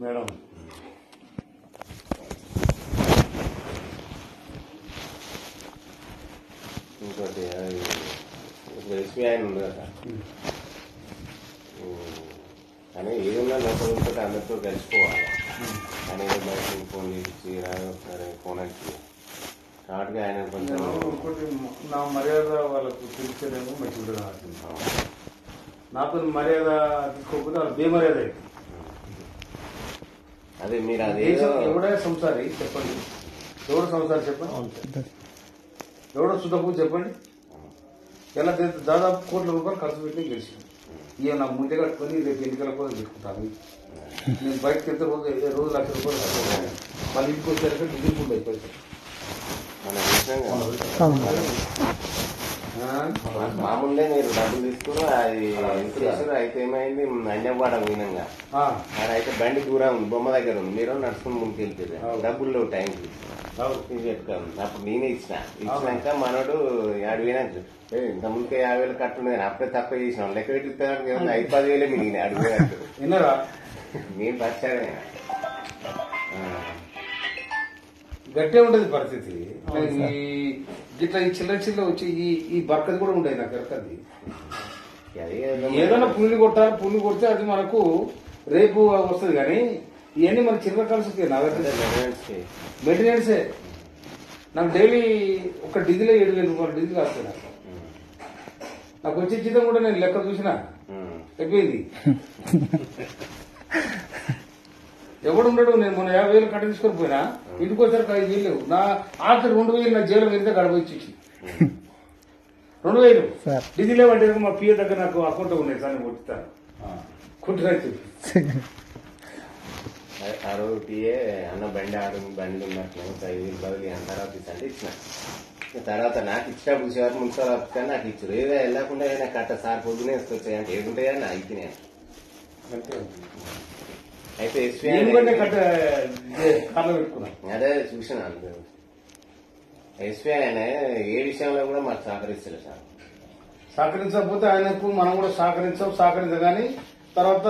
Madam ఇంకోటి SBI ఆయన ఉంది కదా కానీ ఏదన్నా లోపల అందరితో కలిసిపోవాలి కానీ బయటకి ఫోన్ చేసి సరే ఫోన్ అంటే కాబట్టి ఆయన కొంచెం ఇంకోటి నా మర్యాద వాళ్ళకు తెలిసేదేమో మంచిగా ఉంటుంది. నాతో మర్యాద తీసుకోకపోతే వాళ్ళు బేమర్యాద అవుతుంది. అదే మీరు అదే ఎవడే సంసారి చెప్పండి, ఎవడు సంసారి చెప్పండి, ఎవడో సుధపు చెప్పండి. ఎలా దాదాపు కోట్ల రూపాయలు ఖర్చు పెట్టి గెలిచింది. ఇక నా ముందే కట్టుకొని రేపు ఎన్నికల కోసం పెట్టుకుంటాను. నేను బయటకు వెళ్తే రోజు ₹1,00,000 కట్టుకుంటాను. మళ్ళీ ఇంటికి వచ్చాక దిగుకుండా అయిపోయింది. మామూలుగా మీరు డబ్బులు తీసుకుని అది ఎంత చేసారు అయితే ఏమైంది అన్యవాడం వినంగా అయితే బండి దూరం ఉంది, బొమ్మ దగ్గర ఉంది, మీరు నడుచుకుని ముందుకు వెళ్తారు డబ్బులు లేవు టైంకి పెట్టుకోండి. అప్పుడు నేనే ఇచ్చినాక మనోడు 50,000 ఇంత ముందుకే 50,000 కట్టుండే అప్పుడే తప్ప చేసినాం లెక్క పెట్టి 5-10,000 మిగిలినాయి అడిగేటట్టు విన్నారా. నేను వచ్చాడే గట్టే ఉండేది పరిస్థితి. ఇట్లా ఈ చిల్లర వచ్చి ఈ బర్కది కూడా ఉండేది నాకు ఎరకది. ఏదైనా పుల్లి కొట్టాలి, పుల్లి కొడితే అది మనకు రేపు వస్తుంది. కానీ ఇవన్నీ మన చిల్లర కలిసి నా మెయింటెనెన్సే. నాకు డైలీ ఒక డీజిలే ₹7,000 డీజిల్ కాస్తాయి. నాకు వచ్చే జీతం కూడా నేను లెక్క చూసినా అయిపోయింది. ఎవడు ఉండడు. నేను మొన్న 50,000 కట్ట తీసుకొని పోయినా ఇంటికి వచ్చారు 5,000 లేవు. నా ఆఖరి 2,000 నా జైలు వెళ్తే గడపచ్చి 2,000 డీజిల్ లేవంటే మా పిఏ దగ్గర నాకు అకౌంట్ ఉన్నాయి సార్, నేను కొట్టిస్తాను కుట్టిన ఆ రోజు పిఏ అన్న బండి బండి ఉన్నట్లు 5,000 బదులు అంటారా అంటే ఇచ్చిన. తర్వాత నాకు ఇచ్చినప్పుడు చూసేవారు మున్సిపల్ ఆఫీస్ కానీ నాకు ఇచ్చారు. ఏదో వెళ్ళకుండా నాకు కట్ట సార్ పొద్దునే వస్తాయి అంటే ఏదుంటాయని నా ఇచ్చినా. అయితే అదే చూసినా ఎస్బీఐ ఆయన ఏ విషయంలో కూడా మాకు సహకరిస్తలేదు సార్. సహకరించకపోతే ఆయనకు మనం కూడా సహకరించగానే తర్వాత